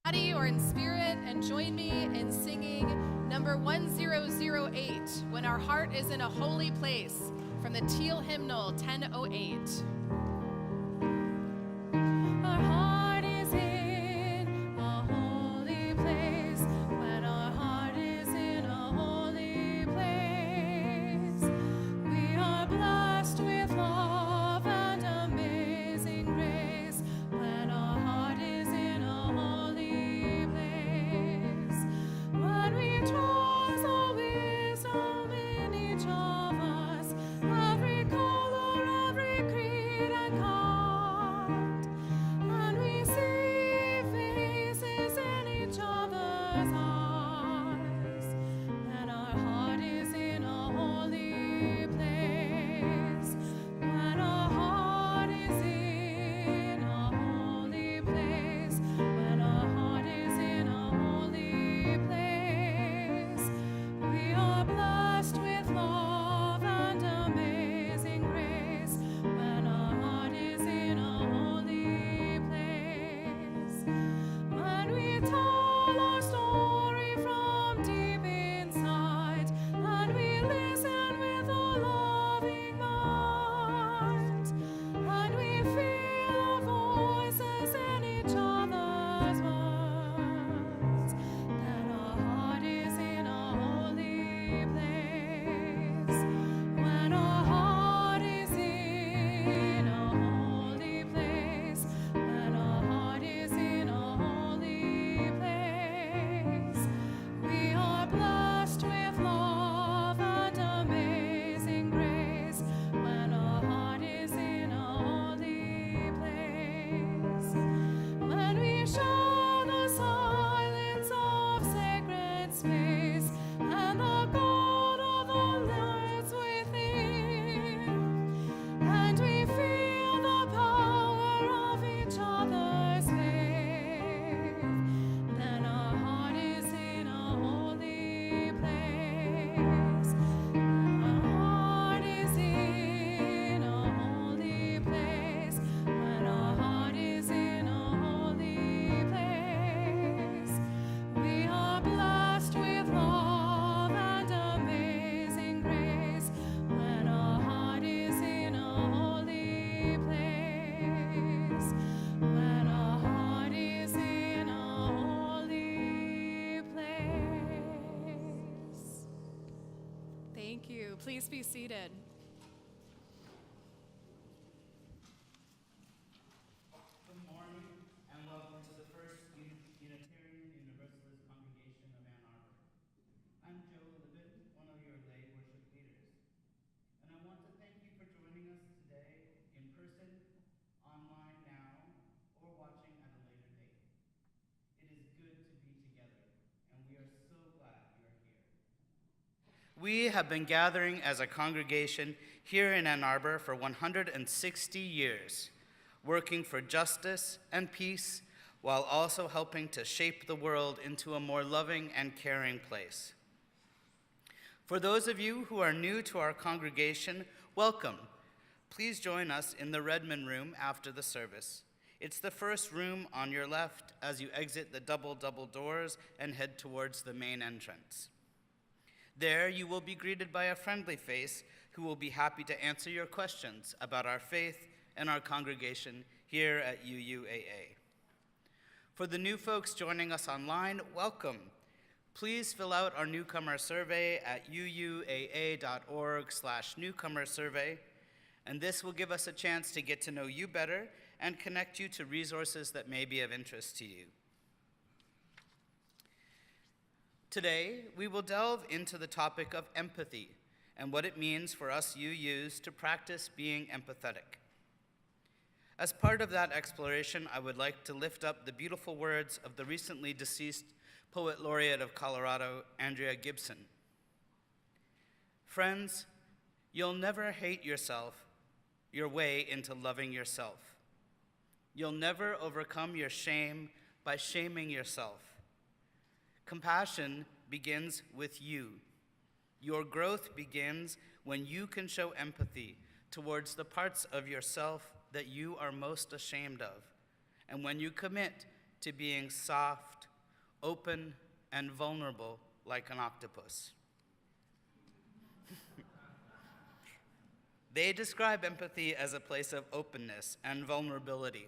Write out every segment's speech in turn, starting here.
body or in spirit, and join me in singing number 1008, When Our Heart is in a Holy Place, from the Teal Hymnal 1008. Our heart is in a holy place, when our heart is in a holy place. We are blessed with love and amazing grace, when our heart is in a holy place. When we trust the wisdom in each of us, every color, every creed and kind, and we see faces in each other's eyes, then our heart is in a holy place. When our heart is in a holy place, when our heart is in a holy place, we are blessed with love and amazing grace, when our heart is in a holy place. When we tell our story from deep inside, and we listen with a loving mind, and we feel the voices in each other's words, then our heart is in a holy place. When our heart is in a holy place, when our heart is in a holy place, we are blessed with love and amazing grace, when our heart is in a holy place. When we share the silence of sacred space, and the God of the lights within, and we feel the power of each other's faith, then our heart is in a holy place. When our heart is in a holy place, when our heart is in a holy place, we are blessed with love and amazing grace, when our heart is in a holy place, when our heart is in a holy place. Thank you. Please be seated. Good morning and welcome to the First Unitarian Universalist Congregation of Ann Arbor. I'm Joe Libin, one of your lay worship leaders, and I want to thank you for joining us today in person, online now, or watching at a later date. It is good to be together, and we are so glad you're here. We have been gathering as a congregation here in Ann Arbor for 160 years, working for justice and peace while also helping to shape the world into a more loving and caring place. For those of you who are new to our congregation, welcome. Please join us in the Redmond Room after the service. It's the first room on your left as you exit the double doors and head towards the main entrance. There you will be greeted by a friendly face who will be happy to answer your questions about our faith and our congregation here at UUAA. For the new folks joining us online, welcome. Please fill out our newcomer survey at uuaa.org/newcomer survey, and this will give us a chance to get to know you better and connect you to resources that may be of interest to you. Today, we will delve into the topic of empathy and what it means for us UUs to practice being empathetic. As part of that exploration, I would like to lift up the beautiful words of the recently deceased Poet Laureate of Colorado, Andrea Gibson. Friends, you'll never hate yourself your way into loving yourself. You'll never overcome your shame by shaming yourself. Compassion begins with you. Your growth begins when you can show empathy towards the parts of yourself that you are most ashamed of, and when you commit to being soft, open, and vulnerable like an octopus. They describe empathy as a place of openness and vulnerability.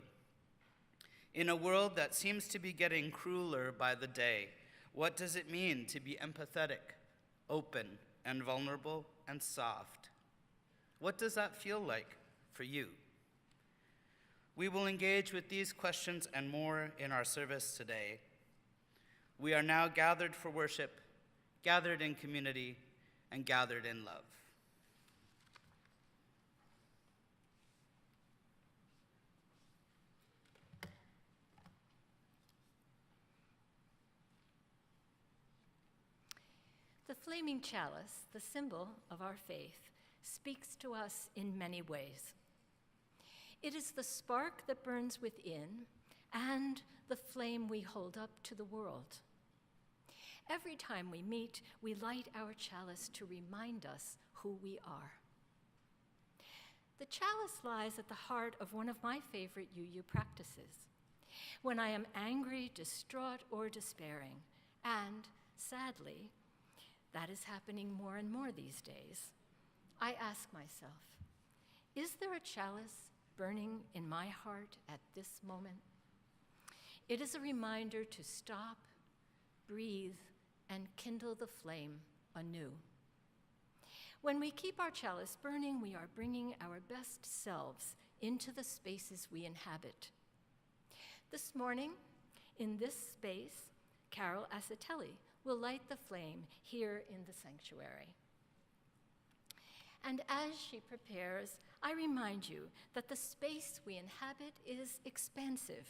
In a world that seems to be getting crueler by the day, what does it mean to be empathetic, open, and vulnerable, and soft? What does that feel like for you? We will engage with these questions and more in our service today. We are now gathered for worship, gathered in community, and gathered in love. The flaming chalice, the symbol of our faith, speaks to us in many ways. It is the spark that burns within and the flame we hold up to the world. Every time we meet, we light our chalice to remind us who we are. The chalice lies at the heart of one of my favorite UU practices. When I am angry, distraught, or despairing, and sadly, that is happening more and more these days, I ask myself, is there a chalice burning in my heart at this moment? It is a reminder to stop, breathe, and kindle the flame anew. When we keep our chalice burning, we are bringing our best selves into the spaces we inhabit. This morning, in this space, Carol Asatelli will light the flame here in the sanctuary. And as she prepares, I remind you that the space we inhabit is expansive.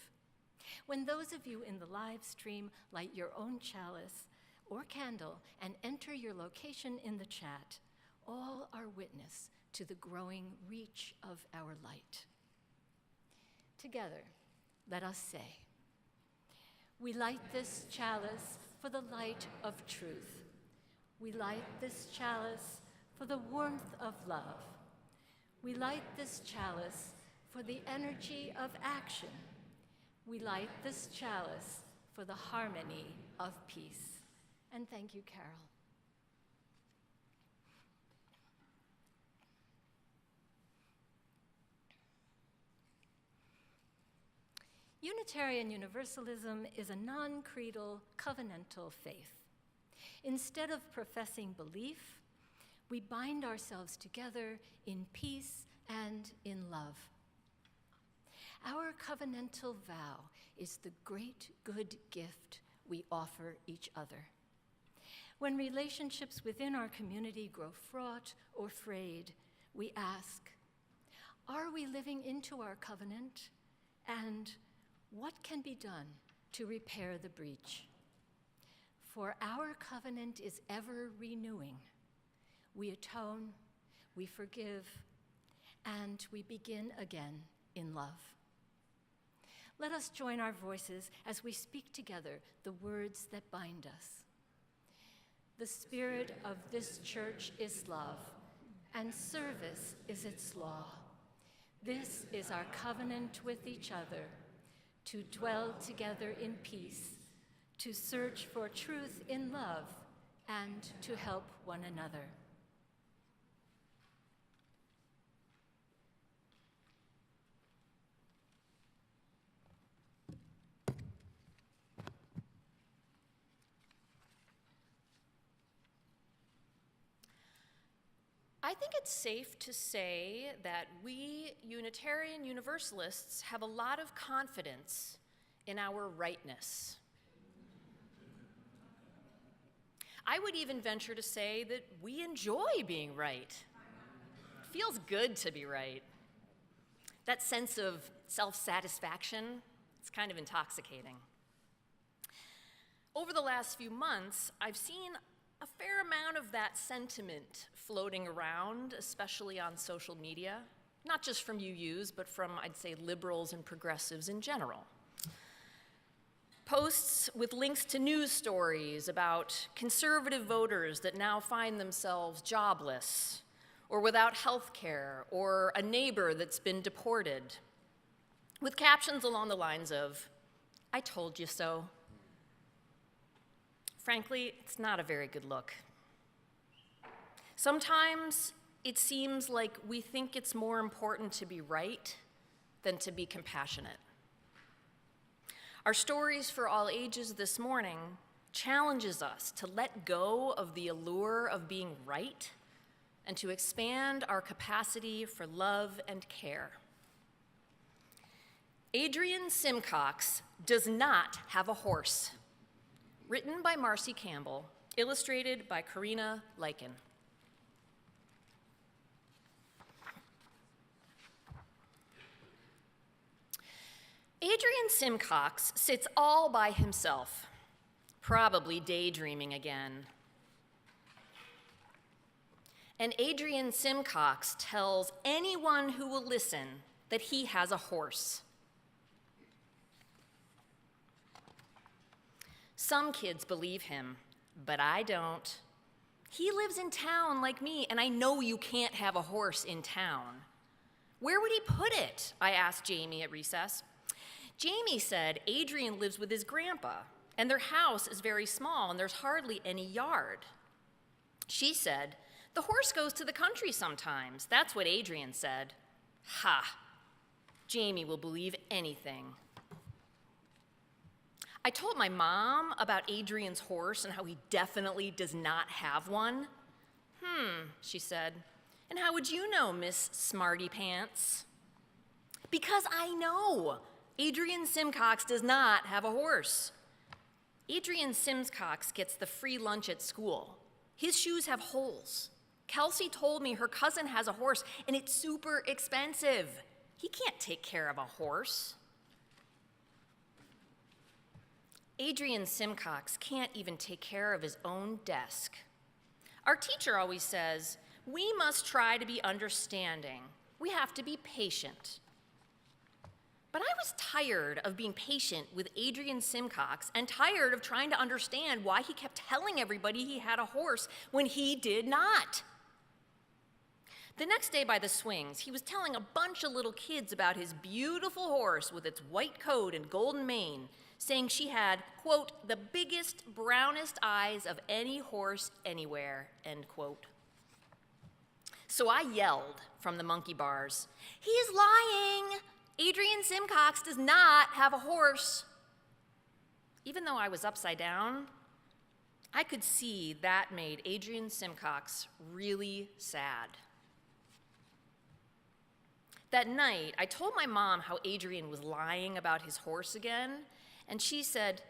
When those of you in the live stream light your own chalice or candle and enter your location in the chat, all are witness to the growing reach of our light. Together, let us say, we light this chalice for the light of truth. We light this chalice for the warmth of love. We light this chalice for the energy of action. We light this chalice for the harmony of peace. And thank you, Carol. Unitarian Universalism is a non-creedal, covenantal faith. Instead of professing belief, we bind ourselves together in peace and in love. Our covenantal vow is the great good gift we offer each other. When relationships within our community grow fraught or frayed, we ask, are we living into our covenant? And what can be done to repair the breach? For our covenant is ever renewing. We atone, we forgive, and we begin again in love. Let us join our voices as we speak together the words that bind us. The spirit of this church is love, and service is its law. This is our covenant with each other, to dwell together in peace, to search for truth in love, and to help one another. I think it's safe to say that we Unitarian Universalists have a lot of confidence in our rightness. I would even venture to say that we enjoy being right. It feels good to be right. That sense of self-satisfaction, it's kind of intoxicating. Over the last few months, I've seen a fair amount of that sentiment floating around, especially on social media, not just from UUs, but from, I'd say, liberals and progressives in general. Posts with links to news stories about conservative voters that now find themselves jobless, or without health care, or a neighbor that's been deported, with captions along the lines of, I told you so. Frankly, it's not a very good look. Sometimes it seems like we think it's more important to be right than to be compassionate. Our stories for all ages this morning challenges us to let go of the allure of being right and to expand our capacity for love and care. Adrian Simcox does not have a horse. Written by Marcy Campbell, illustrated by Karina Lycan. Adrian Simcox sits all by himself, probably daydreaming again. And Adrian Simcox tells anyone who will listen that he has a horse. Some kids believe him, but I don't. He lives in town like me, and I know you can't have a horse in town. Where would he put it? I asked Jamie at recess. Jamie said Adrian lives with his grandpa, and their house is very small, and there's hardly any yard. She said, the horse goes to the country sometimes. That's what Adrian said. Ha! Jamie will believe anything. I told my mom about Adrian's horse and how he definitely does not have one. She said. And how would you know, Miss Smarty Pants? Because I know. Adrian Simcox does not have a horse. Adrian Simcox gets the free lunch at school. His shoes have holes. Kelsey told me her cousin has a horse, and it's super expensive. He can't take care of a horse. Adrian Simcox can't even take care of his own desk. Our teacher always says, we must try to be understanding. We have to be patient. But I was tired of being patient with Adrian Simcox and tired of trying to understand why he kept telling everybody he had a horse when he did not. The next day by the swings, he was telling a bunch of little kids about his beautiful horse with its white coat and golden mane, saying she had, quote, the biggest, brownest eyes of any horse anywhere, end quote. So I yelled from the monkey bars, he's lying! Adrian Simcox does not have a horse. Even though I was upside down, I could see that made Adrian Simcox really sad. That night, I told my mom how Adrian was lying about his horse again, and she said,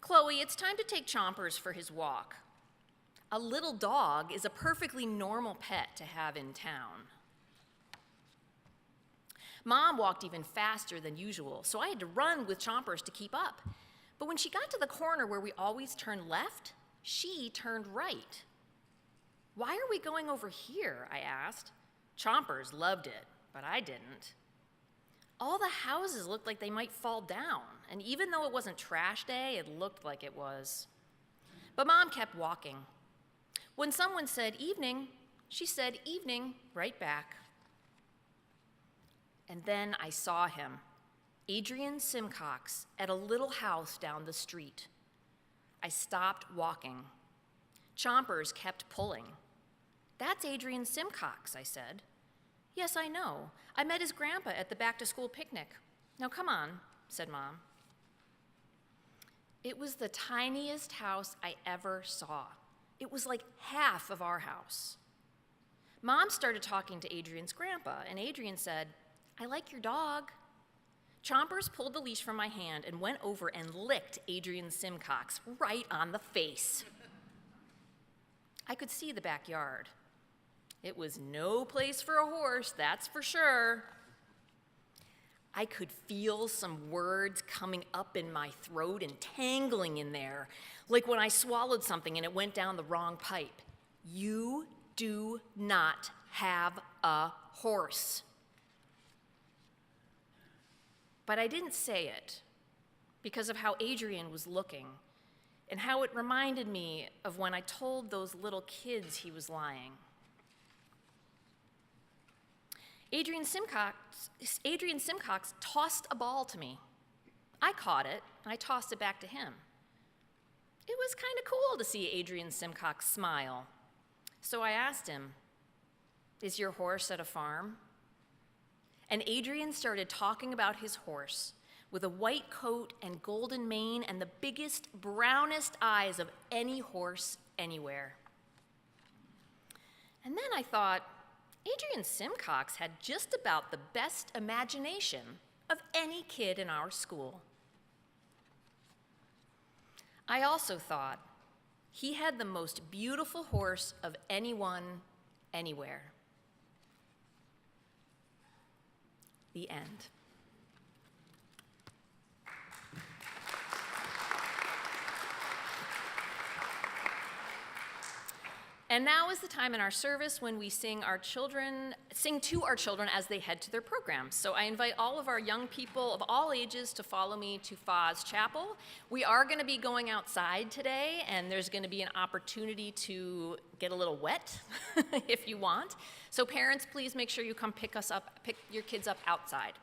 Chloe, it's time to take Chompers for his walk. A little dog is a perfectly normal pet to have in town. Mom walked even faster than usual, so I had to run with Chompers to keep up. But when she got to the corner where we always turn left, she turned right. Why are we going over here? I asked. Chompers loved it, but I didn't. All the houses looked like they might fall down, and even though it wasn't trash day, it looked like it was. But Mom kept walking. When someone said evening, she said evening right back. And then I saw him, Adrian Simcox, at a little house down the street. I stopped walking. Chompers kept pulling. That's Adrian Simcox, I said. Yes, I know. I met his grandpa at the back-to-school picnic. Now come on, said Mom. It was the tiniest house I ever saw. It was like half of our house. Mom started talking to Adrian's grandpa, and Adrian said, I like your dog. Chompers pulled the leash from my hand and went over and licked Adrian Simcox right on the face. I could see the backyard. It was no place for a horse, that's for sure. I could feel some words coming up in my throat and tangling in there, like when I swallowed something and it went down the wrong pipe. You do not have a horse. But I didn't say it because of how Adrian was looking and how it reminded me of when I told those little kids he was lying. Adrian Simcox tossed a ball to me. I caught it and I tossed it back to him. It was kind of cool to see Adrian Simcox smile. So I asked him, "Is your horse at a farm?" And Adrian started talking about his horse with a white coat and golden mane and the biggest, brownest eyes of any horse anywhere. And then I thought, Adrian Simcox had just about the best imagination of any kid in our school. I also thought he had the most beautiful horse of anyone, anywhere. The end. And now is the time in our service when we sing to our children as they head to their programs. So I invite all of our young people of all ages to follow me to Fa's Chapel. We are going to be going outside today, and there's going to be an opportunity to get a little wet if you want. So parents, please make sure you come pick your kids up outside.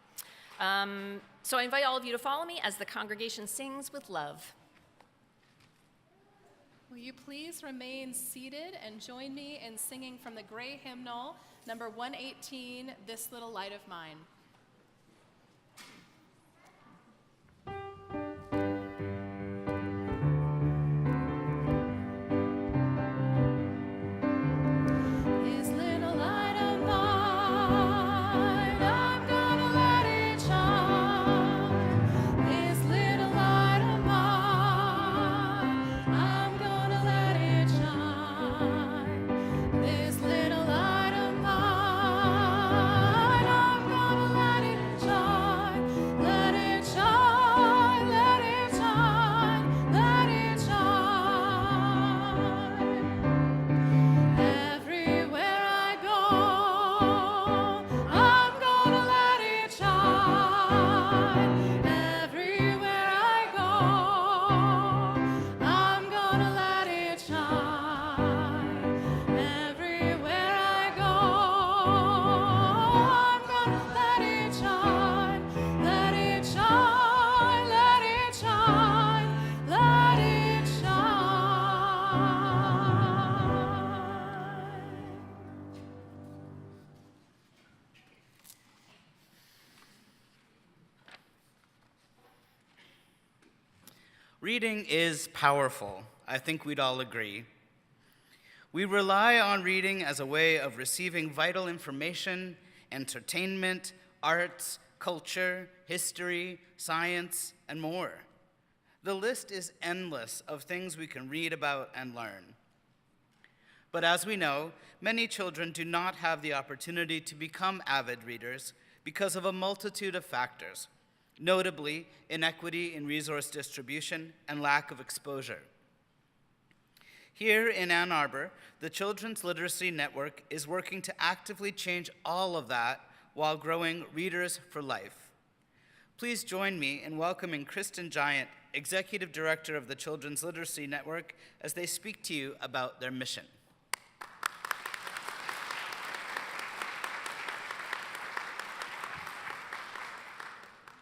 So I invite all of you to follow me as the congregation sings with love. Will you please remain seated and join me in singing from the gray hymnal, number 118, This Little Light of Mine. Reading is powerful. I think we'd all agree. We rely on reading as a way of receiving vital information, entertainment, arts, culture, history, science, and more. The list is endless of things we can read about and learn. But as we know, many children do not have the opportunity to become avid readers because of a multitude of factors, notably inequity in resource distribution and lack of exposure. Here in Ann Arbor, the Children's Literacy Network is working to actively change all of that while growing Readers for Life. Please join me in welcoming Kristen Giant, Executive Director of the Children's Literacy Network, as they speak to you about their mission.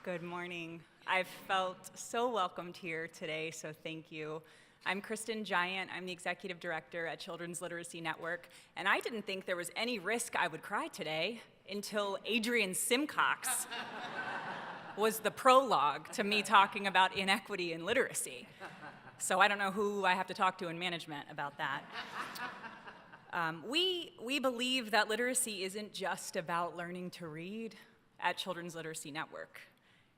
Good morning. I've felt so welcomed here today, so thank you. I'm Kristen Giant. I'm the Executive Director at Children's Literacy Network, and I didn't think there was any risk I would cry today until Adrian Simcox was the prologue to me talking about inequity in literacy. So I don't know who I have to talk to in management about that. We believe that literacy isn't just about learning to read at Children's Literacy Network.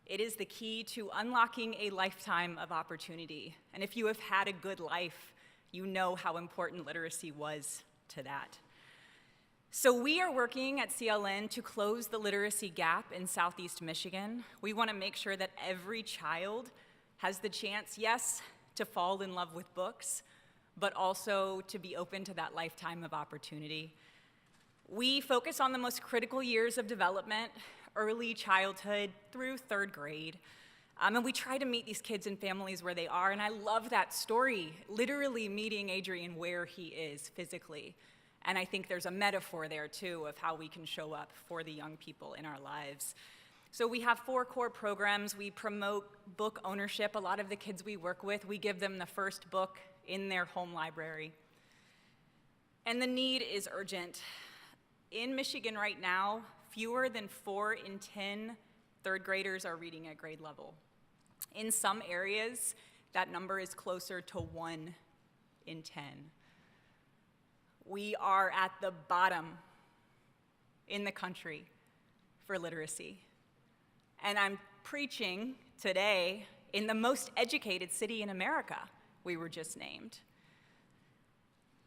It is the key to unlocking a lifetime of opportunity. And if you have had a good life, you know how important literacy was to that. So we are working at CLN to close the literacy gap in Southeast Michigan. We want to make sure that every child has the chance, yes, to fall in love with books, but also to be open to that lifetime of opportunity. We focus on the most critical years of development, early childhood through third grade. And we try to meet these kids and families where they are. And I love that story, literally meeting Adrian where he is physically. And I think there's a metaphor there, too, of how we can show up for the young people in our lives. So we have 4 core programs. We promote book ownership. A lot of the kids we work with, we give them the first book in their home library. And the need is urgent. In Michigan right now, fewer than 4 in 10 third graders are reading at grade level. In some areas, that number is closer to 1 in 10. We are at the bottom in the country for literacy. And I'm preaching today in the most educated city in America. We were just named.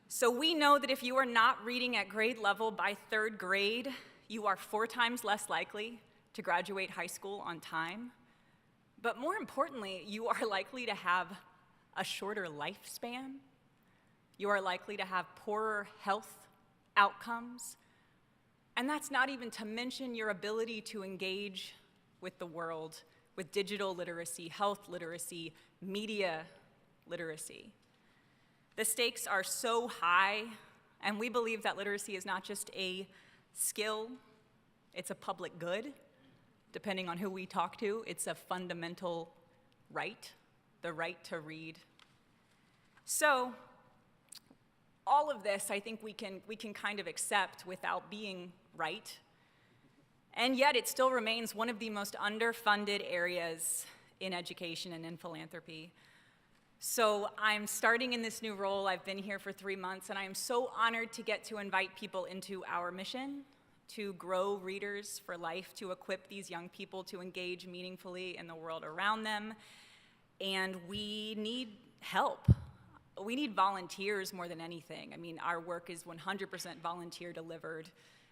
So we know that if you are not reading at grade level by 3rd grade, you are 4 times less likely to graduate high school on time. But more importantly, you are likely to have a shorter lifespan. You are likely to have poorer health outcomes. And that's not even to mention your ability to engage with the world, with digital literacy, health literacy, media literacy. The stakes are so high, and we believe that literacy is not just a skill, it's a public good. Depending on who we talk to, it's a fundamental right, the right to read. So, all of this, I think we can kind of accept without being right. And yet, it still remains one of the most underfunded areas in education and in philanthropy. So I'm starting in this new role. I've been here for 3 months, and I am so honored to get to invite people into our mission to grow readers for life, to equip these young people to engage meaningfully in the world around them. And we need help. We need volunteers more than anything. I mean, our work is 100% volunteer delivered,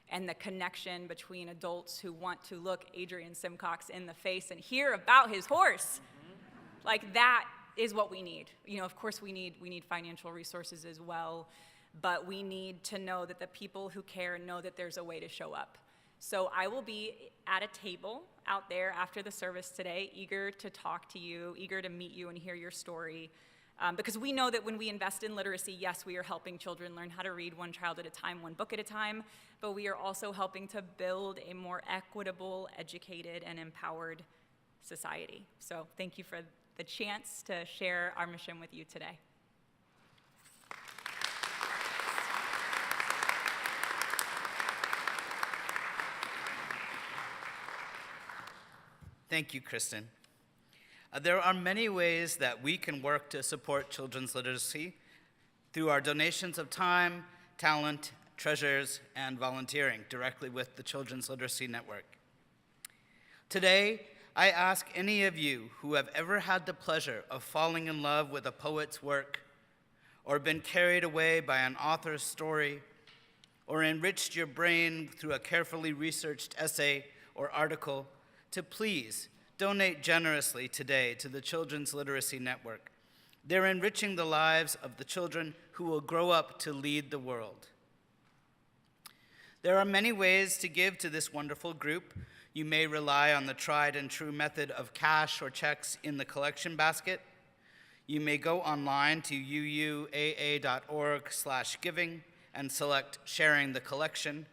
and the connection between adults who want to look Adrian Simcox in the face and hear about his horse, like that is what we need. You know, of course we need financial resources as well, but we need to know that the people who care know that there's a way to show up. So I will be at a table out there after the service today, eager to talk to you, eager to meet you and hear your story. Because we know that when we invest in literacy, yes, we are helping children learn how to read one child at a time, one book at a time, but we are also helping to build a more equitable, educated, and empowered society. So thank you for the chance to share our mission with you today. Thank you, Kristen. There are many ways that we can work to support children's literacy through our donations of time, talent, treasures, and volunteering directly with the Children's Literacy Network. Today, I ask any of you who have ever had the pleasure of falling in love with a poet's work, or been carried away by an author's story, or enriched your brain through a carefully researched essay or article, to please donate generously today to the Children's Literacy Network. They're enriching the lives of the children who will grow up to lead the world. There are many ways to give to this wonderful group. You may rely on the tried and true method of cash or checks in the collection basket. You may go online to UUAA.org/giving and select Sharing the Collection,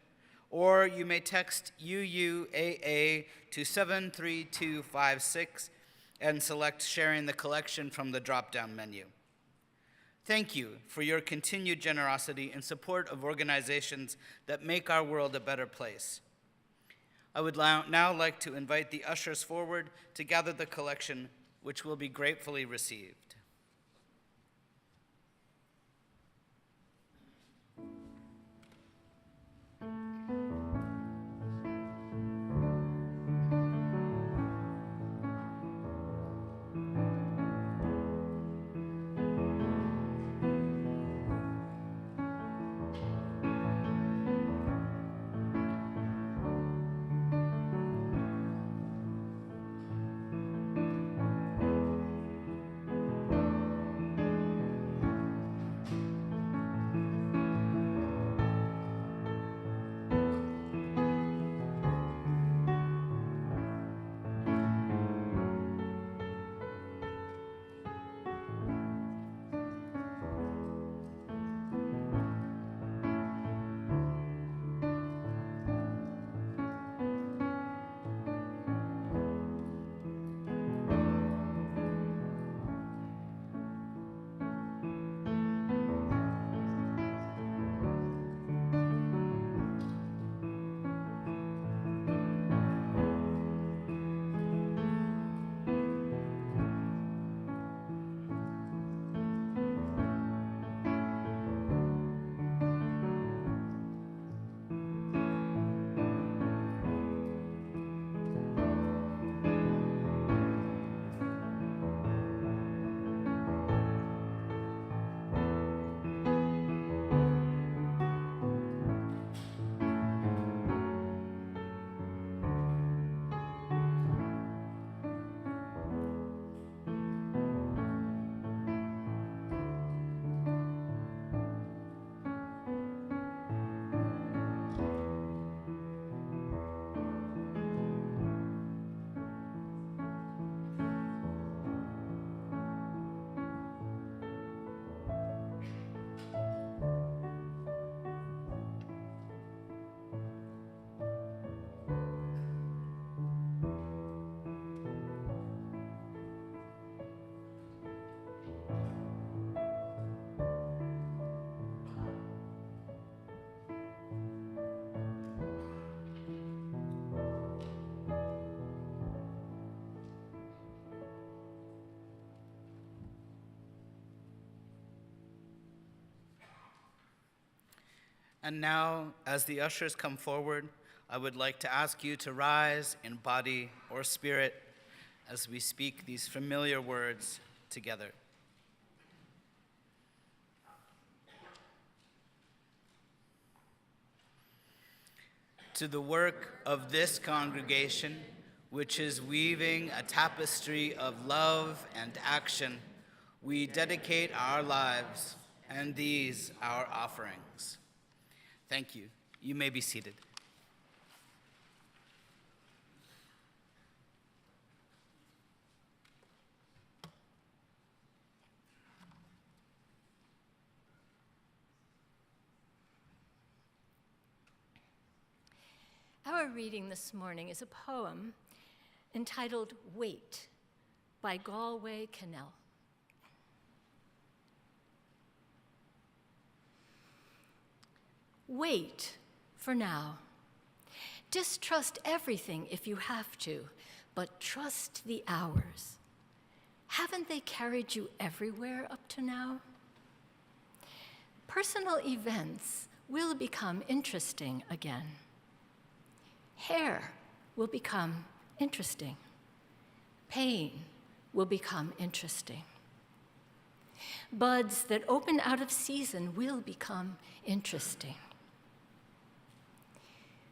or you may text UUAA to 73256 and select Sharing the Collection from the drop-down menu. Thank you for your continued generosity in support of organizations that make our world a better place. I would now like to invite the ushers forward to gather the collection, which will be gratefully received. And now, as the ushers come forward, I would like to ask you to rise in body or spirit as we speak these familiar words together. To the work of this congregation, which is weaving a tapestry of love and action, we dedicate our lives and these our offerings. Thank you. You may be seated. Our reading this morning is a poem entitled Wait by Galway Cannell. Wait for now. Distrust everything if you have to, but trust the hours. Haven't they carried you everywhere up to now? Personal events will become interesting again. Hair will become interesting. Pain will become interesting. Buds that open out of season will become interesting.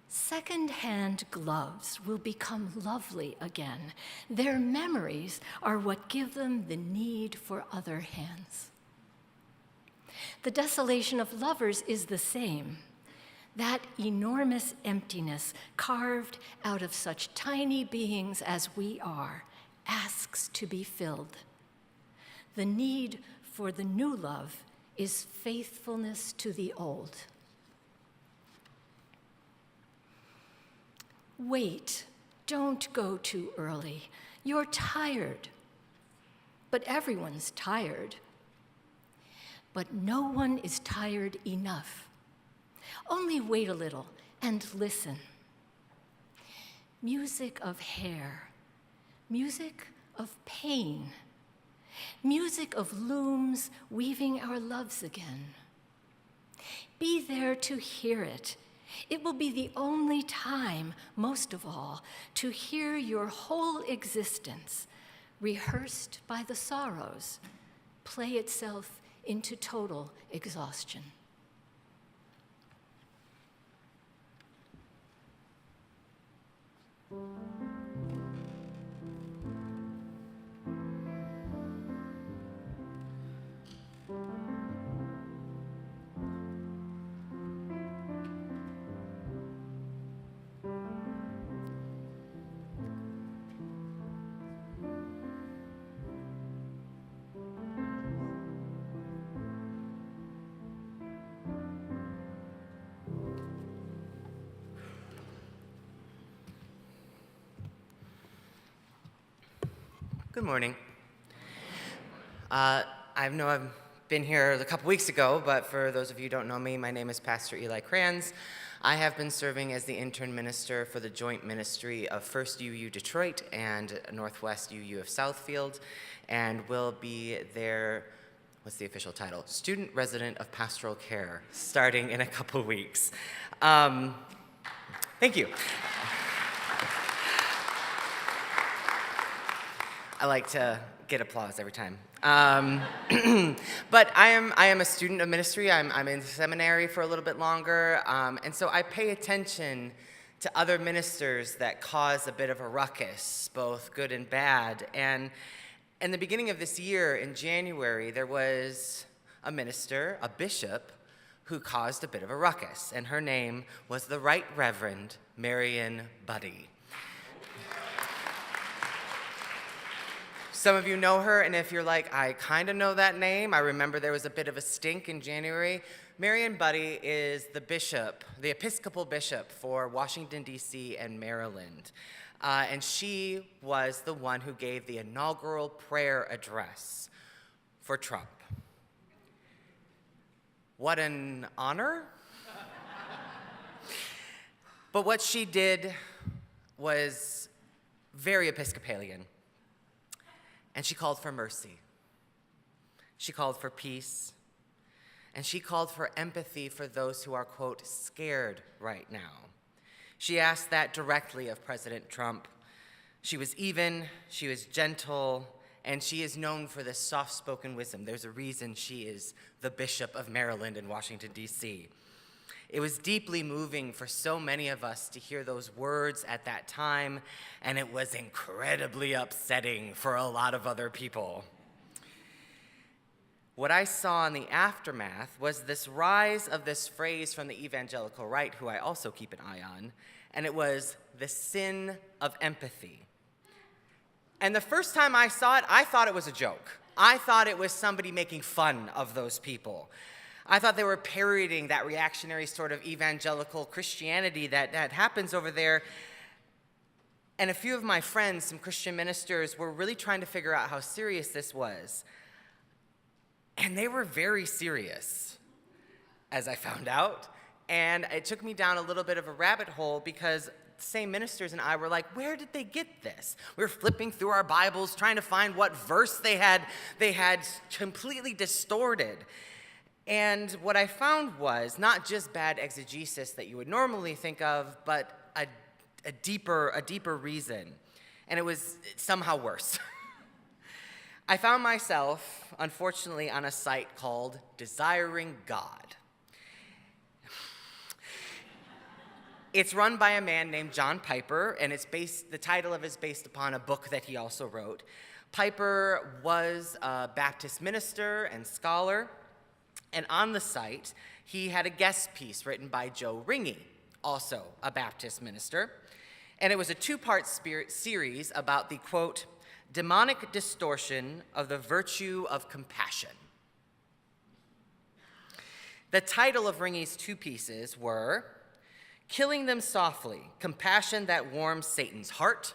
Second-hand gloves will become lovely again. Their memories are what give them the need for other hands. The desolation of lovers is the same. That enormous emptiness carved out of such tiny beings as we are asks to be filled. The need for the new love is faithfulness to the old. Wait, don't go too early. You're tired. But everyone's tired. But no one is tired enough. Only wait a little and listen. Music of hair, music of pain, music of looms weaving our loves again. Be there to hear it. It will be the only time, most of all, to hear your whole existence, rehearsed by the sorrows, play itself into total exhaustion. Good morning. I know I've been here a couple weeks ago, but for those of you who don't know me, my name is Pastor Eli Kranz. I have been serving as the intern minister for the joint ministry of First UU Detroit and Northwest UU of Southfield, and will be their, what's the official title? Student resident of Pastoral Care, starting in a couple weeks. Thank you. I like to get applause every time. But I am a student of ministry. I'm in seminary for a little bit longer, and so I pay attention to other ministers that cause a bit of a ruckus, both good and bad. And in the beginning of this year, in January, there was a minister, a bishop, who caused a bit of a ruckus, and her name was the Right Reverend Marion Buddy. Some of you know her, and if you're like, I kind of know that name, I remember there was a bit of a stink in January. Marion Buddy is the bishop, the Episcopal bishop for Washington, D.C. and Maryland. And she was the one who gave the inaugural prayer address for Trump. What an honor. But what she did was very Episcopalian. And she called for mercy. She called for peace. and she called for empathy for those who are, quote, scared right now. She asked that directly of President Trump. She was even, she was gentle, and she is known for this soft-spoken wisdom. There's a reason she is the Bishop of Maryland in Washington, D.C. It was deeply moving for so many of us to hear those words at that time, and it was incredibly upsetting for a lot of other people. What I saw in the aftermath was this rise of this phrase from the evangelical right, who I also keep an eye on, and it was the sin of empathy. And the first time I saw it, I thought it was a joke. I thought it was somebody making fun of those people. I thought they were parodying that reactionary sort of evangelical Christianity that happens over there. And a few of my friends, some Christian ministers, were really trying to figure out how serious this was. And they were very serious, as I found out. And it took me down a little bit of a rabbit hole because the same ministers and I were like, where did they get this? We were flipping through our Bibles, trying to find what verse they had completely distorted. And what I found was not just bad exegesis that you would normally think of, but a deeper reason. And it was somehow worse. I found myself, unfortunately, on a site called Desiring God. It's run by a man named John Piper, and the title of it is based upon a book that he also wrote. Piper was a Baptist minister and scholar, and on the site, he had a guest piece written by Joe Ringy, also a Baptist minister, and it was a two-part series about the, quote, demonic distortion of the virtue of compassion. The title of Ringy's two pieces were Killing Them Softly, Compassion That Warms Satan's Heart,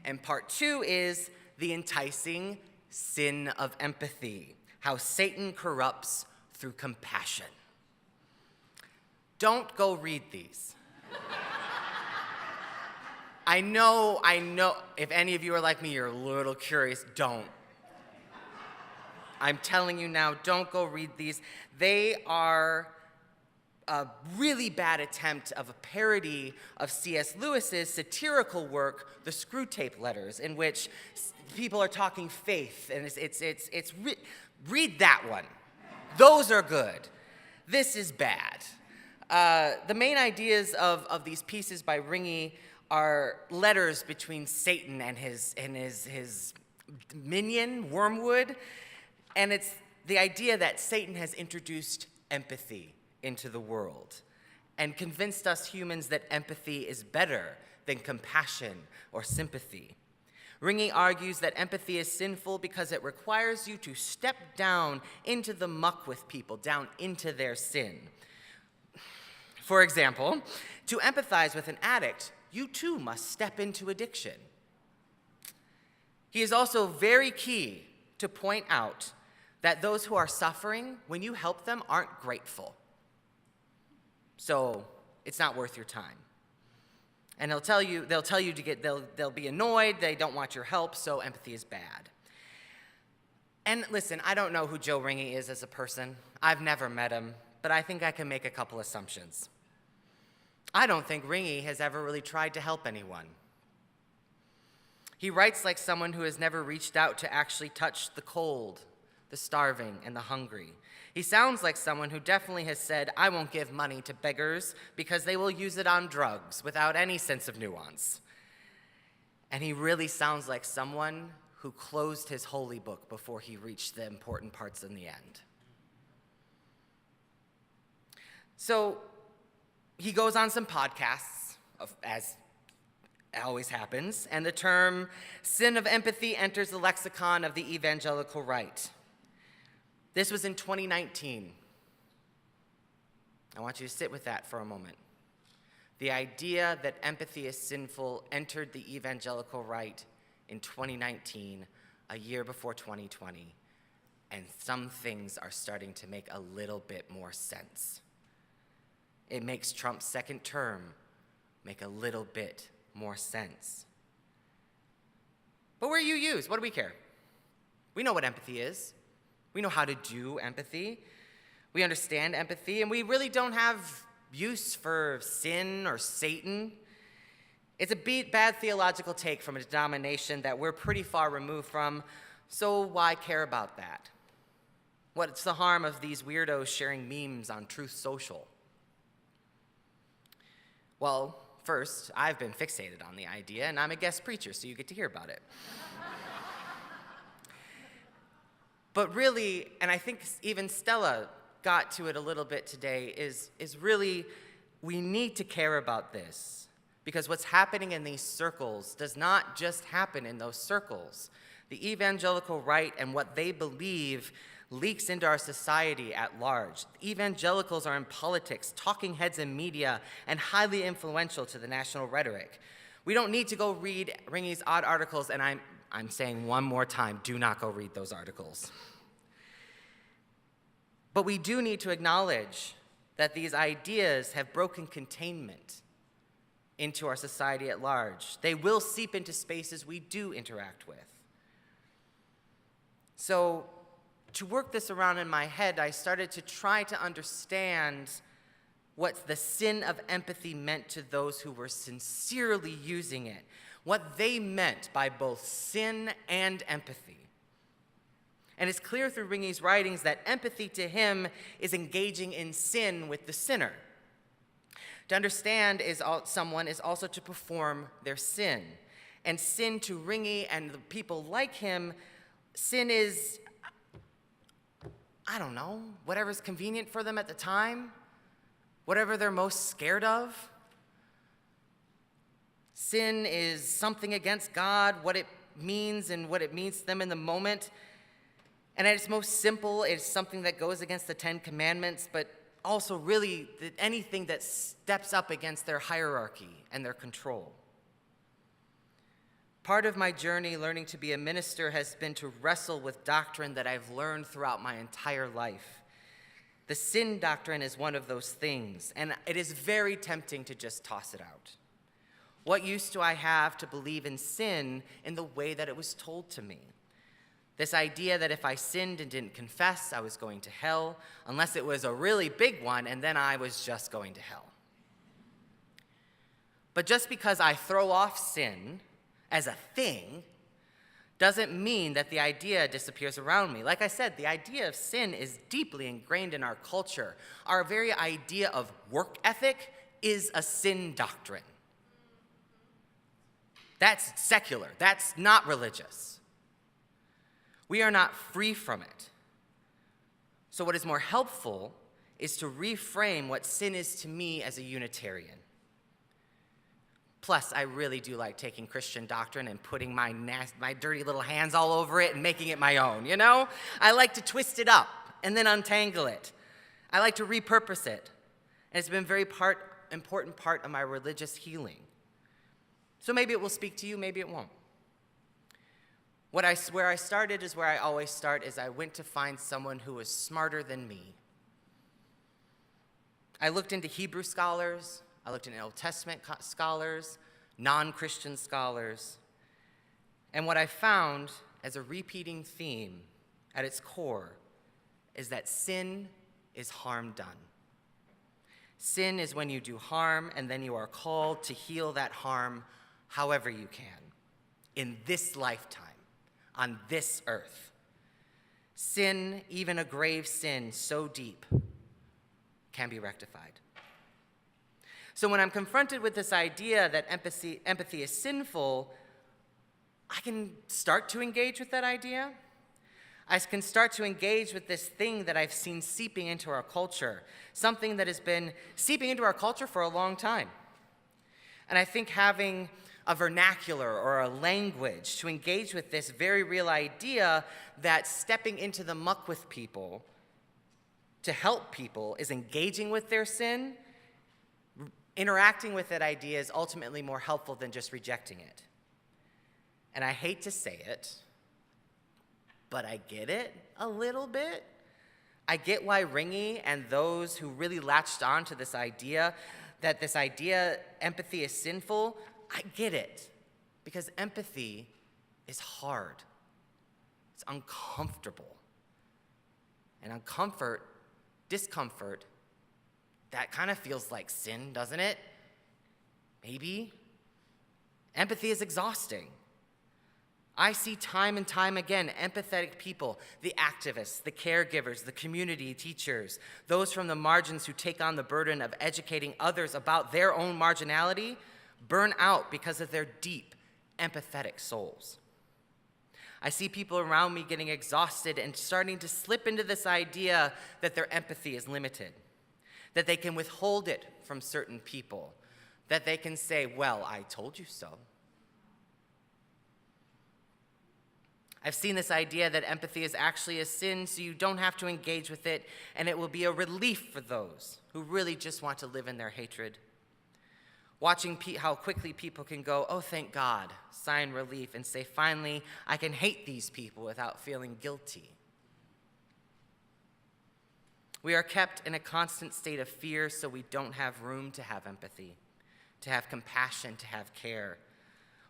and part two is The Enticing Sin of Empathy, How Satan Corrupts Through Compassion. Don't go read these. I know, if any of you are like me, you're a little curious, don't. I'm telling you now, don't go read these. They are a really bad attempt of a parody of C.S. Lewis's satirical work, The Screwtape Letters, in which people are talking faith, and read that one. Those are good. This is bad. The main ideas of these pieces by Ringy are letters between Satan and his minion, Wormwood, and it's the idea that Satan has introduced empathy into the world and convinced us humans that empathy is better than compassion or sympathy. Ringy argues that empathy is sinful because it requires you to step down into the muck with people, down into their sin. For example, to empathize with an addict, you too must step into addiction. He is also very key to point out that those who are suffering, when you help them, aren't grateful. So it's not worth your time. And they'll tell you they'll be annoyed, they don't want your help, so empathy is bad. And listen, I don't know who Joe Ringy is as a person. I've never met him, but I think I can make a couple assumptions. I don't think Ringy has ever really tried to help anyone. He writes like someone who has never reached out to actually touch the cold, the starving, and the hungry. He sounds like someone who definitely has said, I won't give money to beggars because they will use it on drugs without any sense of nuance. And he really sounds like someone who closed his holy book before he reached the important parts in the end. So he goes on some podcasts, as always happens, and the term sin of empathy enters the lexicon of the evangelical right. This was in 2019. I want you to sit with that for a moment. The idea that empathy is sinful entered the evangelical right in 2019, a year before 2020, and some things are starting to make a little bit more sense. It makes Trump's second term make a little bit more sense. But we're UUs. What do we care? We know what empathy is. We know how to do empathy. We understand empathy, and we really don't have use for sin or Satan. It's a bad theological take from a denomination that we're pretty far removed from, so why care about that? What's the harm of these weirdos sharing memes on Truth Social? Well, first, I've been fixated on the idea, and I'm a guest preacher, so you get to hear about it. But really, and I think even Stella got to it a little bit today, is really we need to care about this, because what's happening in these circles does not just happen in those circles. The evangelical right and what they believe leaks into our society at large. Evangelicals are in politics, talking heads in media, and highly influential to the national rhetoric. We don't need to go read Ringy's odd articles, and I'm saying one more time, do not go read those articles. But we do need to acknowledge that these ideas have broken containment into our society at large. They will seep into spaces we do interact with. So, to work this around in my head, I started to try to understand what the sin of empathy meant to those who were sincerely using it, what they meant by both sin and empathy. And it's clear through Ringy's writings that empathy to him is engaging in sin with the sinner. To understand someone is also to perform their sin. And sin to Ringy and the people like him, sin is, I don't know, whatever's convenient for them at the time, whatever they're most scared of. Sin is something against God, what it means and what it means to them in the moment. And at its most simple, it's something that goes against the 10 Commandments, but also really anything that steps up against their hierarchy and their control. Part of my journey learning to be a minister has been to wrestle with doctrine that I've learned throughout my entire life. The sin doctrine is one of those things, and it is very tempting to just toss it out. What use do I have to believe in sin in the way that it was told to me? This idea that if I sinned and didn't confess, I was going to hell, unless it was a really big one, and then I was just going to hell. But just because I throw off sin as a thing doesn't mean that the idea disappears around me. Like I said, the idea of sin is deeply ingrained in our culture. Our very idea of work ethic is a sin doctrine. That's secular. That's not religious. We are not free from it. So what is more helpful is to reframe what sin is to me as a Unitarian. Plus, I really do like taking Christian doctrine and putting my dirty little hands all over it and making it my own, you know? I like to twist it up and then untangle it. I like to repurpose it. And it's been a very important part of my religious healing. So maybe it will speak to you, maybe it won't. Where I started is where I always start, is I went to find someone who was smarter than me. I looked into Hebrew scholars, I looked into Old Testament scholars, non-Christian scholars, and what I found as a repeating theme at its core is that sin is harm done. Sin is when you do harm and then you are called to heal that harm however you can in this lifetime. On this earth. Sin, even a grave sin so deep, can be rectified. So when I'm confronted with this idea that empathy is sinful, I can start to engage with that idea. I can start to engage with this thing that I've seen seeping into our culture, something that has been seeping into our culture for a long time. And I think having a vernacular or a language to engage with this very real idea that stepping into the muck with people to help people is engaging with their sin, interacting with that idea is ultimately more helpful than just rejecting it. And I hate to say it, but I get it a little bit. I get why Ringy and those who really latched on to this idea, that this idea, empathy is sinful, I get it, because empathy is hard. It's uncomfortable. and discomfort, that kind of feels like sin, doesn't it? Maybe. Empathy is exhausting. I see time and time again empathetic people, the activists, the caregivers, the community teachers, those from the margins who take on the burden of educating others about their own marginality, burn out because of their deep, empathetic souls. I see people around me getting exhausted and starting to slip into this idea that their empathy is limited, that they can withhold it from certain people, that they can say, well, I told you so. I've seen this idea that empathy is actually a sin, so you don't have to engage with it, and it will be a relief for those who really just want to live in their hatred. Watching how quickly people can go, oh, thank God, sigh in relief, and say, finally, I can hate these people without feeling guilty. We are kept in a constant state of fear, so we don't have room to have empathy, to have compassion, to have care.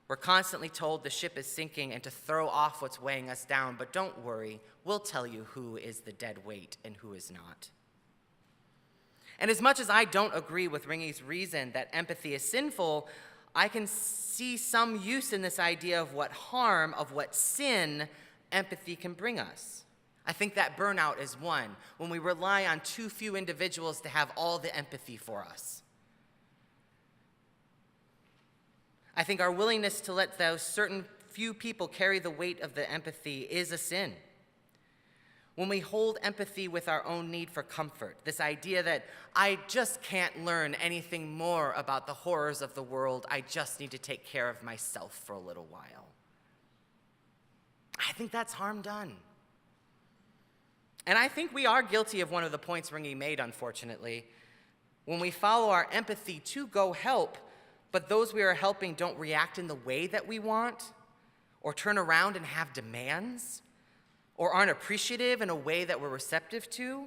We're constantly told the ship is sinking and to throw off what's weighing us down, but don't worry, we'll tell you who is the dead weight and who is not. And as much as I don't agree with Ringy's reason that empathy is sinful, I can see some use in this idea of what harm, of what sin empathy can bring us. I think that burnout is one, when we rely on too few individuals to have all the empathy for us. I think our willingness to let those certain few people carry the weight of the empathy is a sin. When we hold empathy with our own need for comfort, this idea that I just can't learn anything more about the horrors of the world, I just need to take care of myself for a little while. I think that's harm done. And I think we are guilty of one of the points Ringy made, unfortunately. When we follow our empathy to go help, but those we are helping don't react in the way that we want, or turn around and have demands, or aren't appreciative in a way that we're receptive to,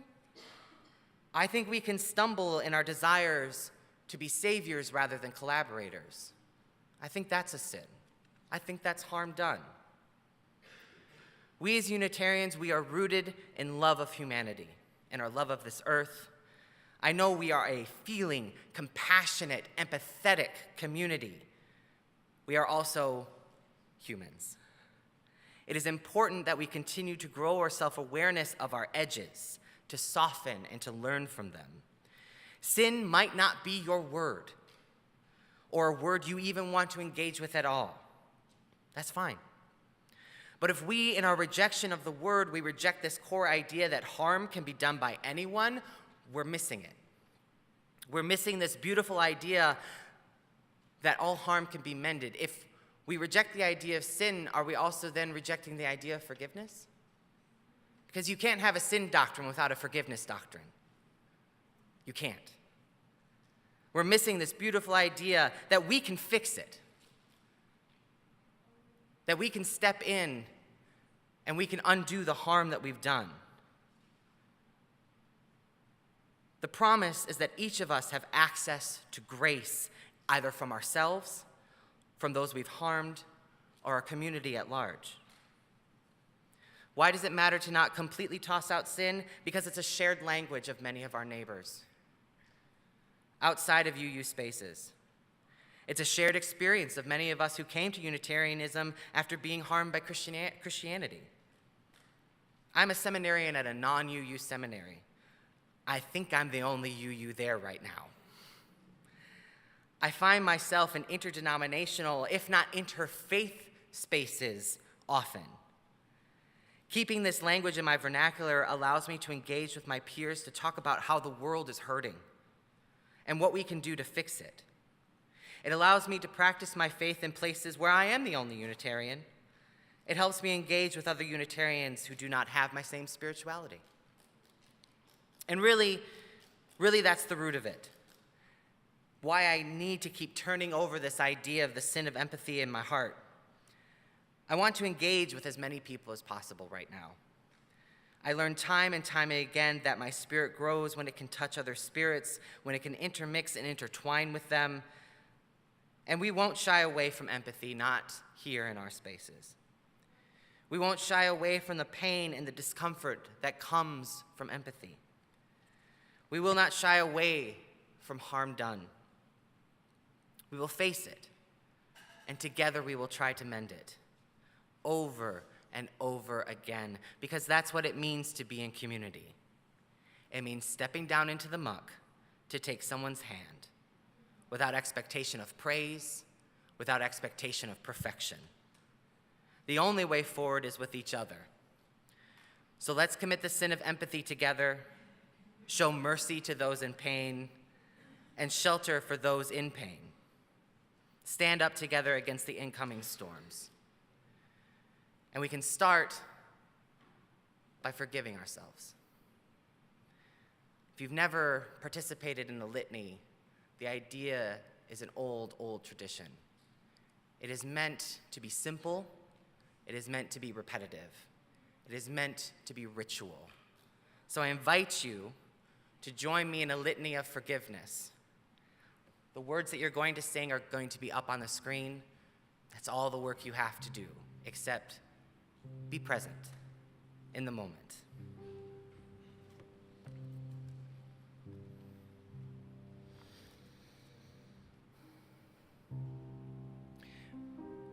I think we can stumble in our desires to be saviors rather than collaborators. I think that's a sin. I think that's harm done. We as Unitarians, we are rooted in love of humanity, in our love of this earth. I know we are a feeling, compassionate, empathetic community. We are also humans. It is important that we continue to grow our self-awareness of our edges, to soften and to learn from them. Sin might not be your word, or a word you even want to engage with at all. That's fine. But if we, in our rejection of the word, we reject this core idea that harm can be done by anyone, we're missing it. We're missing this beautiful idea that all harm can be mended. If we reject the idea of sin, are we also then rejecting the idea of forgiveness? Because you can't have a sin doctrine without a forgiveness doctrine. You can't. We're missing this beautiful idea that we can fix it, that we can step in and we can undo the harm that we've done. The promise is that each of us have access to grace, either from ourselves, from those we've harmed, or our community at large. Why does it matter to not completely toss out sin? Because it's a shared language of many of our neighbors outside of UU spaces. It's a shared experience of many of us who came to Unitarianism after being harmed by Christianity. I'm a seminarian at a non-UU seminary. I think I'm the only UU there right now. I find myself in interdenominational, if not interfaith spaces often. Keeping this language in my vernacular allows me to engage with my peers to talk about how the world is hurting and what we can do to fix it. It allows me to practice my faith in places where I am the only Unitarian. It helps me engage with other Unitarians who do not have my same spirituality. And really, that's the root of it. Why I need to keep turning over this idea of the sin of empathy in my heart. I want to engage with as many people as possible right now. I learn time and time again that my spirit grows when it can touch other spirits, when it can intermix and intertwine with them. And we won't shy away from empathy, not here in our spaces. We won't shy away from the pain and the discomfort that comes from empathy. We will not shy away from harm done. We will face it, and together we will try to mend it over and over again, because that's what it means to be in community. It means stepping down into the muck to take someone's hand without expectation of praise, without expectation of perfection. The only way forward is with each other. So let's commit the sin of empathy together, show mercy to those in pain, and shelter for those in pain. Stand up together against the incoming storms. And we can start by forgiving ourselves. If you've never participated in the litany, the idea is an old, old tradition. It is meant to be simple. It is meant to be repetitive. It is meant to be ritual. So I invite you to join me in a litany of forgiveness. The words that you're going to sing are going to be up on the screen. That's all the work you have to do, except be present in the moment.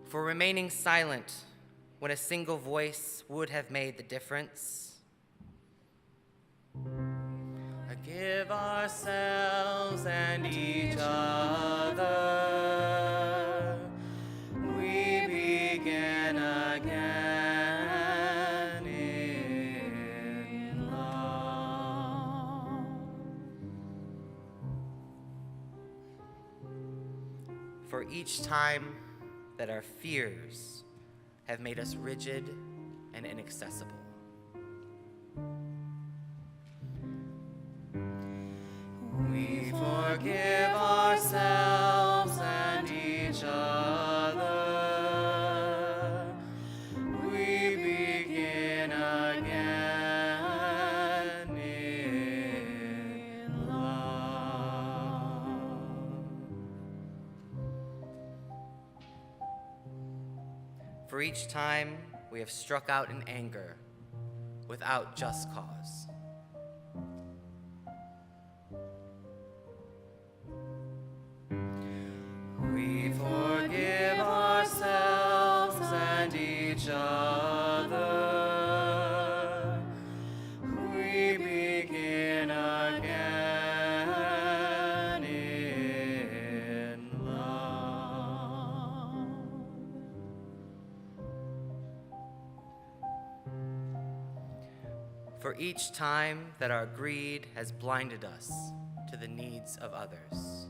For remaining silent when a single voice would have made the difference. Give ourselves and each other. We begin again in love. For each time that our fears have made us rigid and inaccessible. We forgive ourselves and each other. We begin again in love. For each time we have struck out in anger without just cause. We forgive ourselves and each other. We begin again in love. For each time that our greed has blinded us to the needs of others.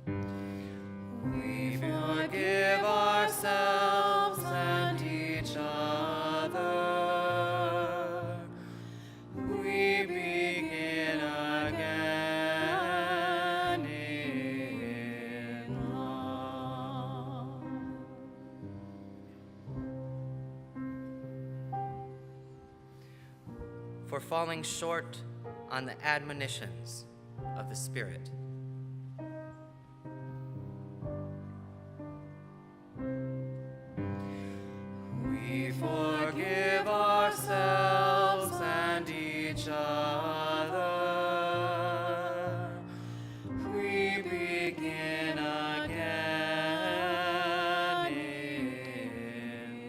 We forgive ourselves and each other. We begin again in love. For falling short on the admonitions of the Spirit. We forgive ourselves and each other. We begin again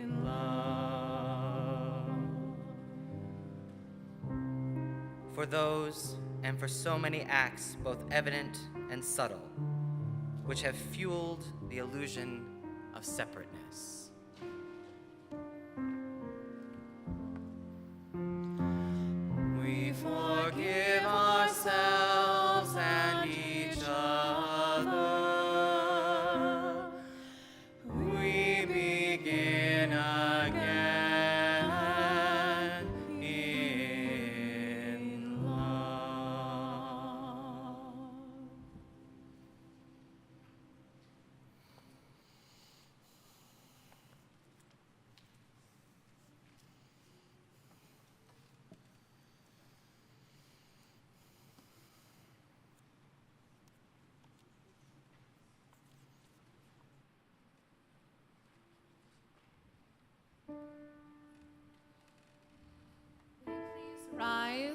in love. For those and for so many acts, both evident and subtle, which have fueled the illusion of separateness. We forgive ourselves and each other. We begin again in love.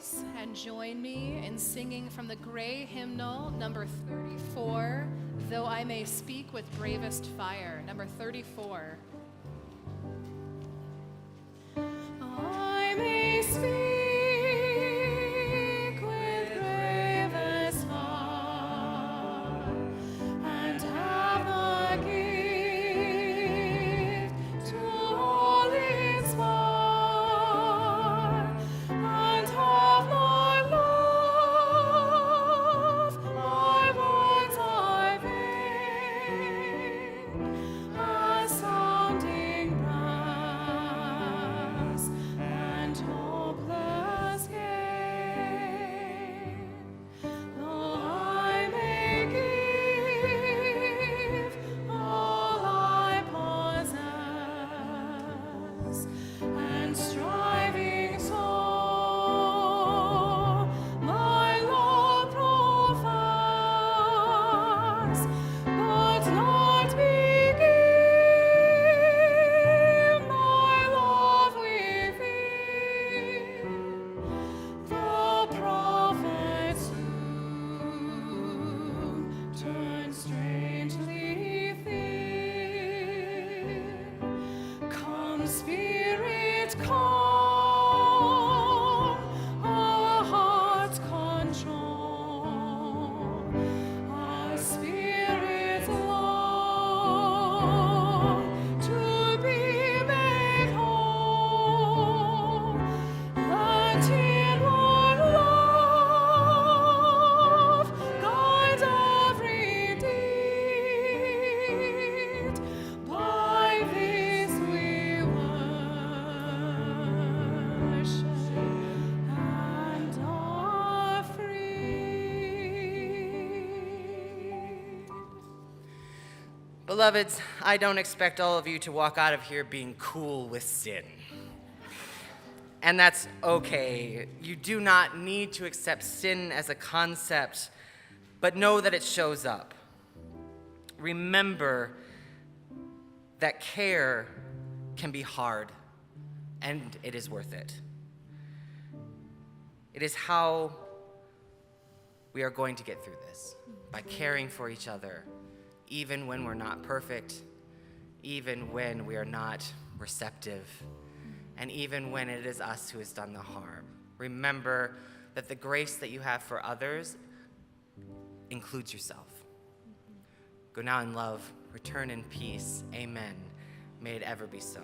rise and join me in singing from the gray hymnal, number 34, Though I May Speak with Bravest Fire, number 34. I may speak with bravest fire and have the gift to all inspire and have my love, my words I vein, a sounding brass and hopeless gain. Though I may give all I possess, and striving so my Lord profess, but not begin my love within, the prophet soon turns strangely thin. Come, Spirit, calm our hearts control, our spirits long to be made whole. Let inward love guide every deed. By this we worship and are free. Beloveds, I don't expect all of you to walk out of here being cool with sin. And that's okay. You do not need to accept sin as a concept, but know that it shows up. Remember that care can be hard, and it is worth it. It is how we are going to get through this, by caring for each other, even when we're not perfect, even when we are not receptive, and even when it is us who has done the harm. Remember that the grace that you have for others includes yourself. Go now in love, return in peace. Amen. May it ever be so.